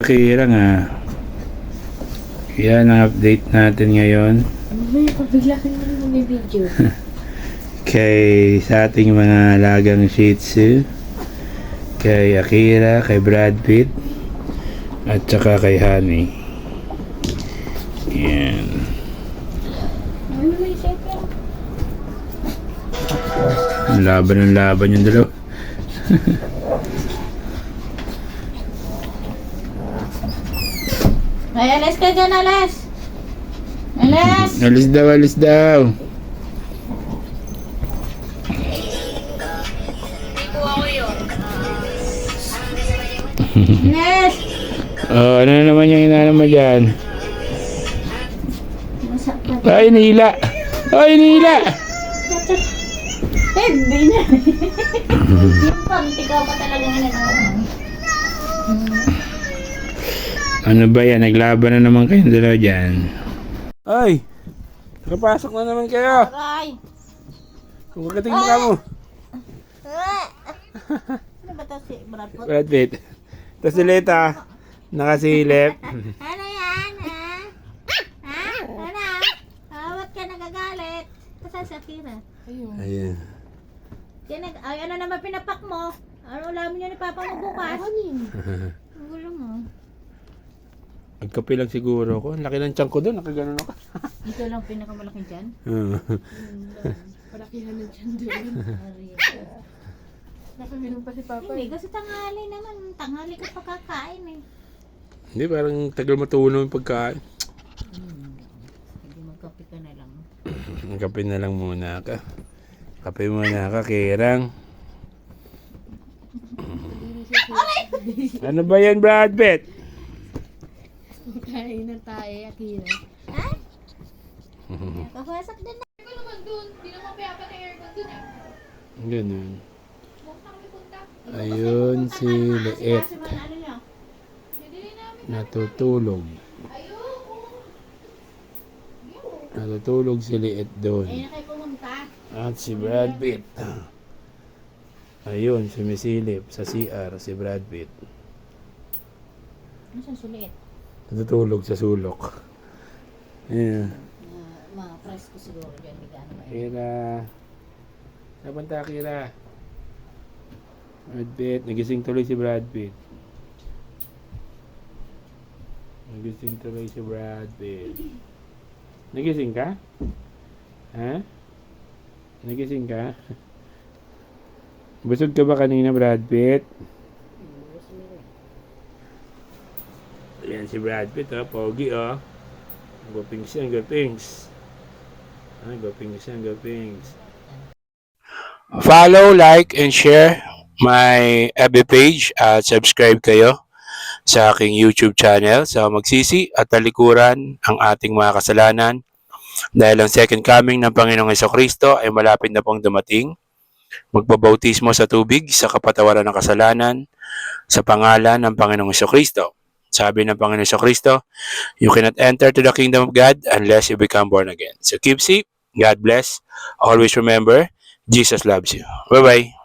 Kira nga. Yan ang update natin ngayon. May pabigla ka naman mag-video. Kay sa ating mga alagang Shih Tzu. Kay Akira, kay Brad Pitt. At saka kay Honey. Yan. Ano na isip yan? Laban yung dalawa. Ay, alas ka dyan, alas! Alas! Alis daw. Alas! Oh, ano na naman yung inaano mo dyan? Masak ka. Ay, nila! Hindi na. Yung pamtigaw pa talaga nga naman. Ano ba yan? Naglaban na naman kayong dalawa dyan. Ay! Nakapasok na naman kayo! Aray! Kumakating mo ka mo. Ano ba ito si Brad Pitt? Brad Pitt. Tapos si Leta, nakasilip. Ano yan, ha? Ha? Ano? Ba't ka nagagalit? Kasi si Akira. Ayan. Ay, ano naman pinapak mo? Ano ulamin niya ni Papa mo bukas? Ang gulo mo. Nagkape lang siguro ko. Ang laki ng tiyan ko doon. Nakaganon ako. Ito lang pinakamalaking dyan? Palakihan na dyan doon. Nakaminom pa si Papa. Hindi, kasi tanghali naman. Tanghali ka pa kakain eh. Hindi, parang tagal matunaw yung pagkain. Hindi magkape ka na lang. Kape na lang muna ka. Kape muna ka, Kirang. Ano ba yan, Brad Pitt? Kain na tayo, Akira. Ha? Kawasak din na. Ko naman doon. Di naman piyapa ng aircon doon eh. Ganun. Huwag na kami punta. Ayun si Liet. Kasi mga ano niya. Dili namin. Natutulog. Natutulog si Liet doon. Ayun na kayo pumunta. At si Brad Pitt. Ayun, sumisilip sa CR si Brad Pitt. Ano siyang sulit? Natutulog sa sulok. Ayan. Mga presko siguro dyan. Hindi ka ano ba? Kira. Napanta, Kira. Brad Pitt. Nagising tuloy si Brad Pitt. Nagising tuloy si Brad Pitt. Nagising ka? Ha? Nagising ka? Busog ka ba kanina, Brad Pitt? Ayan si Brad Pitt, oh. Pogi, oh. Gopings yan, gopings. Gopings. Follow, like, and share my FB page at subscribe kayo sa aking YouTube channel sa Magsisi at Talikuran ang ating mga kasalanan dahil ang second coming ng Panginoong Hesukristo ay malapit na pong dumating. Magpabautismo sa tubig sa kapatawaran ng kasalanan sa pangalan ng Panginoong Hesukristo. Sabi ng Panginoong Hesukristo, you cannot enter to the kingdom of God unless you become born again. So keep safe. God bless. Always remember, Jesus loves you. Bye-bye.